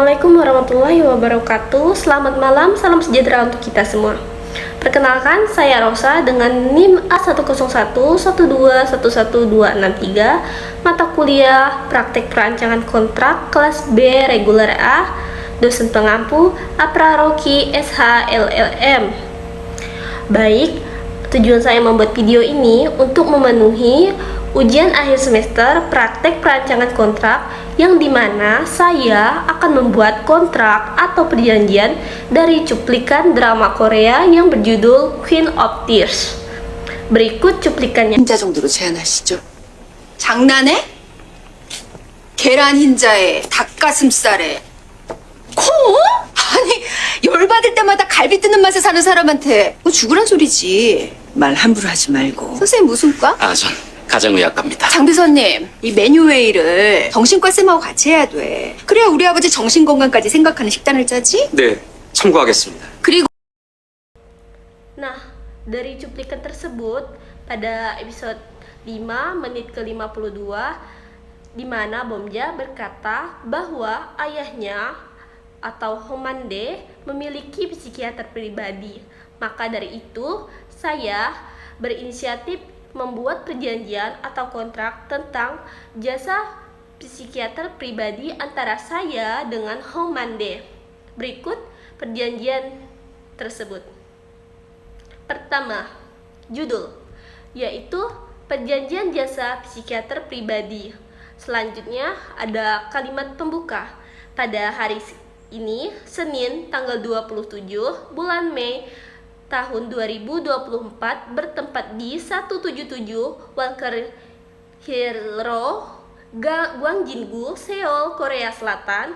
Assalamualaikum warahmatullahi wabarakatuh. Selamat malam, salam sejahtera untuk kita semua. Perkenalkan, saya Rosa dengan NIM A10112111263, mata kuliah Praktek Perancangan Kontrak kelas B reguler A, dosen pengampu Apraroki SHLLM. Baik, tujuan saya membuat video ini untuk memenuhi ujian akhir semester praktek perancangan kontrak yang dimana saya akan membuat kontrak atau perjanjian dari cuplikan drama Korea yang berjudul Queen of Tears. Berikut cuplikannya. 흰자 정도로 제한하시죠. 장난해? 계란 흰자에 닭가슴살에 콩? 아니 열받을 때마다 갈비 뜯는 맛에 사는 사람한테 뭐 죽으란 소리지. 말 함부로 하지 말고. 선생님 무슨 과? 전 가정의학과입니다. 장비서님 이 메뉴 회의를 정신과 쌤하고 같이 해야 돼. 그래야 우리 아버지 정신건강까지 생각하는 식단을 짜지? 네, 참고하겠습니다. 그리고 Nah, dari cuplikan tersebut pada episode 5 menit ke-52 di mana Bomja berkata bahwa ayahnya atau Homande memiliki psikiater pribadi. Maka dari itu, saya berinisiatif membuat perjanjian atau kontrak tentang jasa psikiater pribadi antara saya dengan Homande. Berikut perjanjian tersebut. Pertama, judul, yaitu perjanjian jasa psikiater pribadi. Selanjutnya ada kalimat pembuka. Pada hari ini, Senin tanggal 27 bulan Mei tahun 2024 bertempat di 177 Walker Hero, Gwangjin-gu, Seoul, Korea Selatan.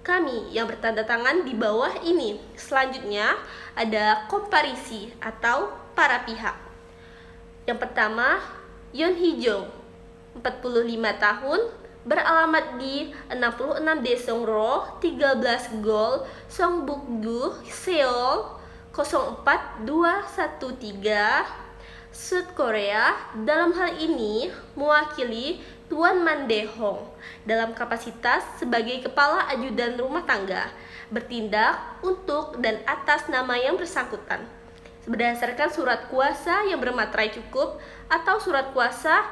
Kami yang bertanda tangan di bawah ini. Selanjutnya ada komparisi atau para pihak. Yang pertama, Yeon Hee-jung, 45 tahun, beralamat di 66 Daesung-ro, 13 Gol, Songbuk-gu, Seoul 04213, South Korea. Dalam hal ini mewakili Tuan Mandehong dalam kapasitas sebagai kepala ajudan rumah tangga, bertindak untuk dan atas nama yang bersangkutan berdasarkan surat kuasa yang bermaterai cukup atau surat kuasa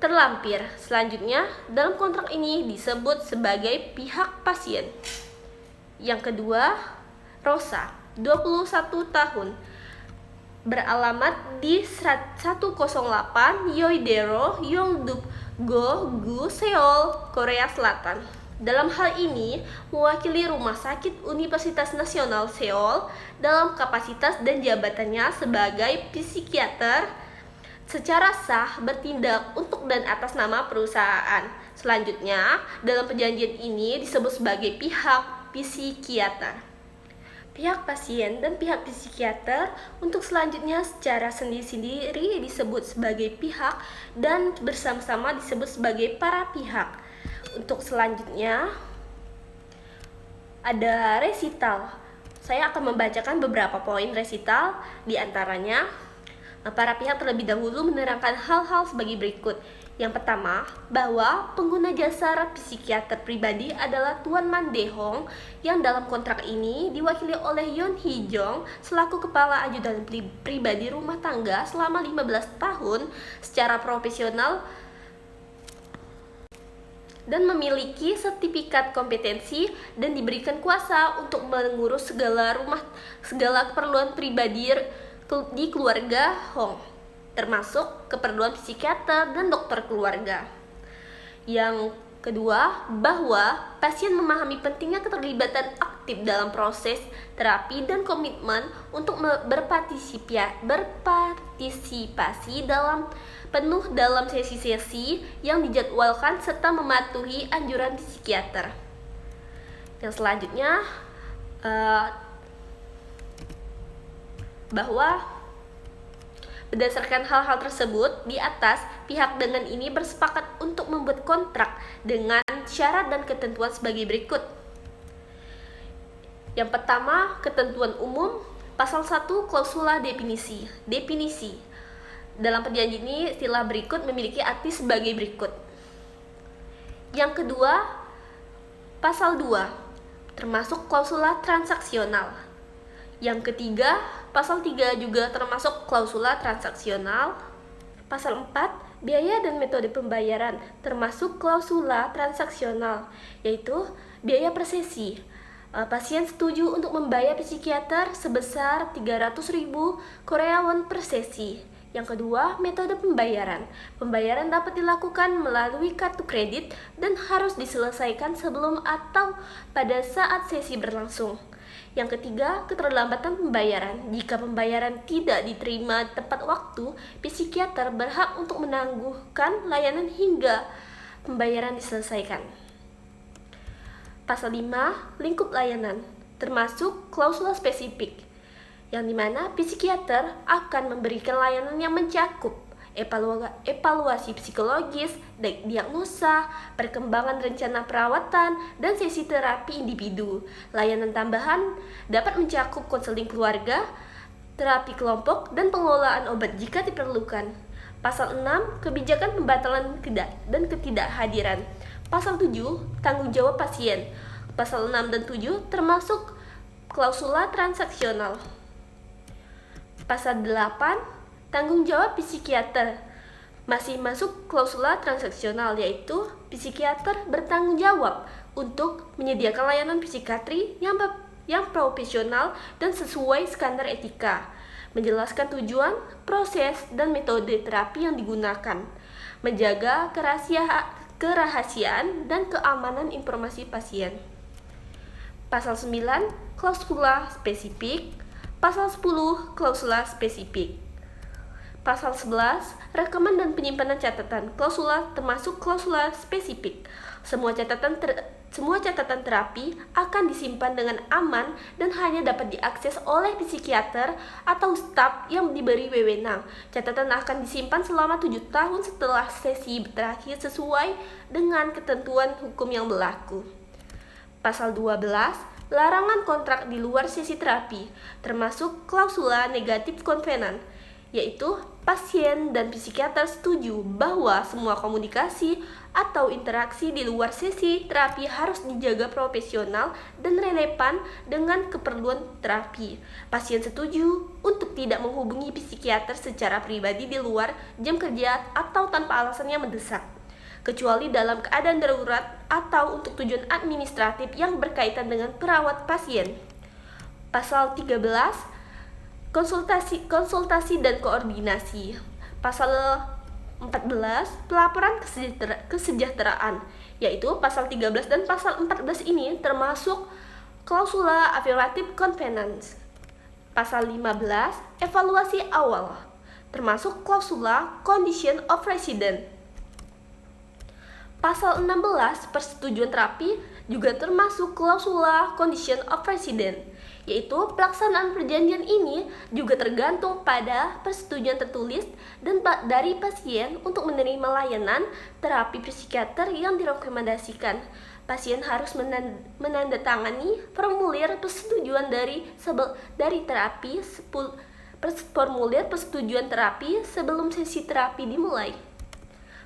terlampir. Selanjutnya, dalam kontrak ini disebut sebagai pihak pasien. Yang kedua, Rosa, 21 tahun, beralamat di 108 Yoidero, Yongduk-go-gu, Seoul, Korea Selatan. Dalam hal ini mewakili Rumah Sakit Universitas Nasional Seoul dalam kapasitas dan jabatannya sebagai psikiater secara sah bertindak untuk dan atas nama perusahaan. Selanjutnya, dalam perjanjian ini disebut sebagai pihak psikiater. Pihak pasien dan pihak psikiater untuk selanjutnya secara sendiri-sendiri disebut sebagai pihak dan bersama-sama disebut sebagai para pihak. Untuk selanjutnya ada resital. Saya akan membacakan beberapa poin resital, di antaranya para pihak terlebih dahulu menerangkan hal-hal sebagai berikut. Yang pertama, bahwa pengguna jasa psikiater pribadi adalah Tuan Mandehong yang dalam kontrak ini diwakili oleh Yeon Hee-jung selaku kepala ajudan pribadi rumah tangga selama 15 tahun secara profesional dan memiliki sertifikat kompetensi dan diberikan kuasa untuk mengurus segala keperluan pribadi di keluarga Hong, termasuk keperluan psikiater dan dokter keluarga. Yang kedua, bahwa pasien memahami pentingnya keterlibatan aktif dalam proses terapi dan komitmen untuk berpartisipasi penuh dalam sesi-sesi yang dijadwalkan serta mematuhi anjuran psikiater. Yang selanjutnya, bahwa berdasarkan hal-hal tersebut di atas, pihak dengan ini bersepakat untuk membuat kontrak dengan syarat dan ketentuan sebagai berikut. Yang pertama, ketentuan umum, pasal 1 klausula definisi. Dalam perjanjian ini istilah berikut memiliki arti sebagai berikut. Yang kedua, pasal 2 termasuk klausula transaksional. Yang ketiga, pasal 3 juga termasuk klausula transaksional. Pasal 4, biaya dan metode pembayaran termasuk klausula transaksional, yaitu biaya per sesi. Pasien setuju untuk membayar psikiater sebesar 300.000 Korea won per sesi. Yang kedua, metode pembayaran. Pembayaran dapat dilakukan melalui kartu kredit dan harus diselesaikan sebelum atau pada saat sesi berlangsung. Yang ketiga, keterlambatan pembayaran. Jika pembayaran tidak diterima tepat waktu, psikiater berhak untuk menangguhkan layanan hingga pembayaran diselesaikan. Pasal 5, lingkup layanan, termasuk klausula spesifik, yang dimana psikiater akan memberikan layanan yang mencakup evaluasi psikologis, diagnosa, perkembangan rencana perawatan, dan sesi terapi individu. Layanan tambahan dapat mencakup konseling keluarga, terapi kelompok, dan pengelolaan obat jika diperlukan. Pasal 6, kebijakan pembatalan dan ketidakhadiran. Pasal 7, tanggung jawab pasien. Pasal 6 dan 7 termasuk klausula transaksional. Pasal 8, tanggung jawab psikiater masih masuk klausula transaksional, yaitu psikiater bertanggung jawab untuk menyediakan layanan psikiatri yang profesional dan sesuai standar etika, menjelaskan tujuan, proses, dan metode terapi yang digunakan, menjaga kerahasiaan dan keamanan informasi pasien. Pasal 9, klausula spesifik. Pasal 10, klausula spesifik. Pasal 11, rekaman dan penyimpanan catatan. Klausula termasuk klausula spesifik. Semua catatan terapi akan disimpan dengan aman dan hanya dapat diakses oleh psikiater atau staf yang diberi wewenang. Catatan akan disimpan selama 7 tahun setelah sesi terakhir sesuai dengan ketentuan hukum yang berlaku. Pasal 12, larangan kontrak di luar sesi terapi, termasuk klausula negatif konvenan, yaitu pasien dan psikiater setuju bahwa semua komunikasi atau interaksi di luar sesi terapi harus dijaga profesional dan relevan dengan keperluan terapi. Pasien setuju untuk tidak menghubungi psikiater secara pribadi di luar jam kerja atau tanpa alasan yang mendesak, kecuali dalam keadaan darurat atau untuk tujuan administratif yang berkaitan dengan perawat pasien. Pasal 13, konsultasi dan koordinasi. Pasal 14, pelaporan kesejahteraan, yaitu pasal 13 dan pasal 14 ini termasuk klausula affirmative convenience. Pasal 15, evaluasi awal, termasuk klausula condition of resident. Pasal 16, persetujuan terapi juga termasuk klausula condition of resident, yaitu pelaksanaan perjanjian ini juga tergantung pada persetujuan tertulis dan dari pasien untuk menerima layanan terapi psikiater yang direkomendasikan. Pasien harus menandatangani formulir persetujuan dari terapi formulir persetujuan terapi sebelum sesi terapi dimulai.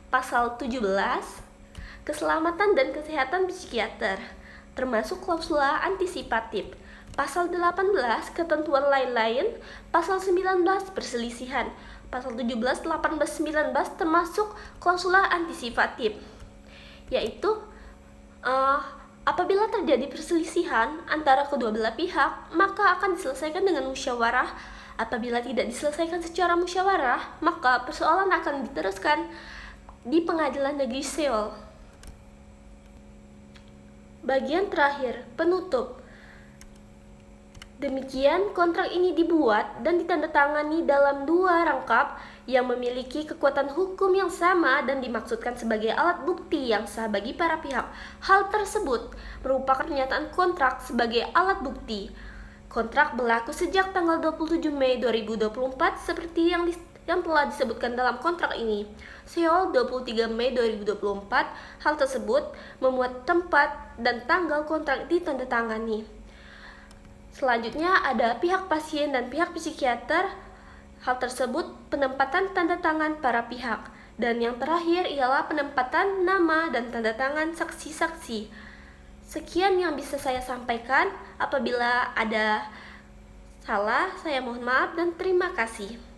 Pasal 17, keselamatan dan kesehatan psikiater, termasuk klausula antisipatif. Pasal 18, ketentuan lain-lain. Pasal 19, perselisihan. Pasal 17, 18, 19 termasuk klausula antisipatif, yaitu apabila terjadi perselisihan antara kedua belah pihak, maka akan diselesaikan dengan musyawarah. Apabila tidak diselesaikan secara musyawarah, maka persoalan akan diteruskan di Pengadilan Negeri Seoul. Bagian terakhir, penutup. Demikian, kontrak ini dibuat dan ditandatangani dalam 2 rangkap yang memiliki kekuatan hukum yang sama dan dimaksudkan sebagai alat bukti yang sah bagi para pihak. Hal tersebut merupakan pernyataan kontrak sebagai alat bukti. Kontrak berlaku sejak tanggal 27 Mei 2024 seperti yang telah disebutkan dalam kontrak ini. Seoul 23 Mei 2024, hal tersebut memuat tempat dan tanggal kontrak ditandatangani. Selanjutnya ada pihak pasien dan pihak psikiater. Hal tersebut penempatan tanda tangan para pihak. Dan yang terakhir ialah penempatan nama dan tanda tangan saksi-saksi. Sekian yang bisa saya sampaikan. Apabila ada salah, saya mohon maaf dan terima kasih.